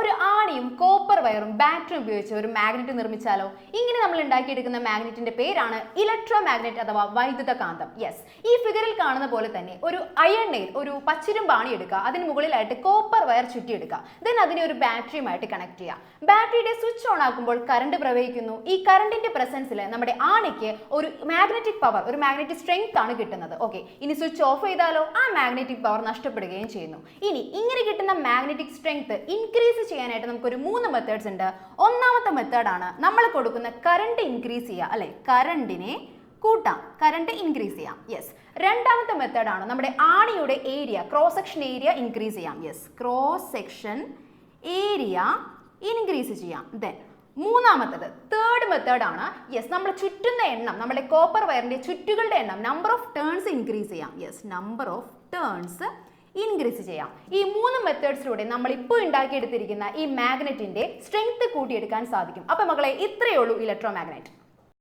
ഒരു ആണിയും കോപ്പർ വയറും ബാറ്ററിയും ഉപയോഗിച്ച് ഒരു മാഗ്നറ്റ് നിർമ്മിച്ചാലോ? ഇങ്ങനെ നമ്മൾ ഉണ്ടാക്കിയെടുക്കുന്ന മാഗ്നറ്റിന്റെ പേരാണ് ഇലക്ട്രോ മാഗ്നറ്റ് അഥവാ വൈദ്യുത കാന്തം. യെസ്, ഈ ഫിഗറിൽ കാണുന്ന പോലെ തന്നെ ഒരു അയൺ നെയിൽ, ഒരു പച്ചിരുമ്പാണി എടുക്കുക, അതിന് മുകളിലായിട്ട് കോപ്പർ വയർ ചുറ്റിയെടുക്കുക, ദെൻ അതിനെ ഒരു ബാറ്ററിയുമായിട്ട് കണക്ട് ചെയ്യുക. ബാറ്ററിയുടെ സ്വിച്ച് ഓൺ ആക്കുമ്പോൾ കറണ്ട് പ്രവഹിക്കുന്നു. ഈ കറണ്ടിന്റെ പ്രസൻസിൽ നമ്മുടെ ആണിക്ക് ഒരു മാഗ്നറ്റിക് പവർ, ഒരു മാഗ്നറ്റിക് സ്ട്രെങ്ത് ആണ് കിട്ടുന്നത്. ഓക്കെ, ഇനി സ്വിച്ച് ഓഫ് ചെയ്താലോ ആ മാഗ്നറ്റിക് പവർ നഷ്ടപ്പെടുകയും ചെയ്യുന്നു. ഇനി ഇങ്ങനെ കിട്ടുന്ന മാഗ്നറ്റിക് സ്ട്രെങ്ത് ഇൻക്രീസ് ചെയ്യാനായിട്ട് നമുക്കൊരു 3 മെത്തേഡ്സ് ഉണ്ട്. ഒന്നാമത്തെ മെത്തേഡാണ് നമ്മൾ കൊടുക്കുന്ന കറണ്ട് ഇൻക്രീസ് ചെയ്യുക, അല്ലെ, കറണ്ടിനെ കൂട്ടാം, കറണ്ട് ഇൻക്രീസ് ചെയ്യാം. യെസ്. രണ്ടാമത്തെ മെത്തേഡാണ് നമ്മുടെ ആണിയുടെ area, cross section area increase ചെയ്യാം. Yes, cross section area increase ചെയ്യാം. ദെൻ മൂന്നാമത്തത്, തേർഡ് മെത്തേഡാണ്, യെസ്, നമ്മൾ ചുറ്റുന്ന എണ്ണം, നമ്മുടെ കോപ്പർ വയറിന്റെ ചുറ്റുകളുടെ എണ്ണം, നമ്പർ ഓഫ് ടേൺസ് ഇൻക്രീസ് ചെയ്യാം. Yes, number of turns increase ചെയ്യാം. ഈ 3 മെത്തേഡ്സിലൂടെ നമ്മൾ ഇപ്പോൾ ഉണ്ടാക്കിയെടുത്തിരിക്കുന്ന ഈ മാഗ്നറ്റിന്റെ സ്ട്രെങ്ത് കൂട്ടിയെടുക്കാൻ സാധിക്കും. അപ്പൊ മക്കളെ, ഇത്രയേ ഉള്ളൂ ഇലക്ട്രോ മാഗ്നറ്റ്.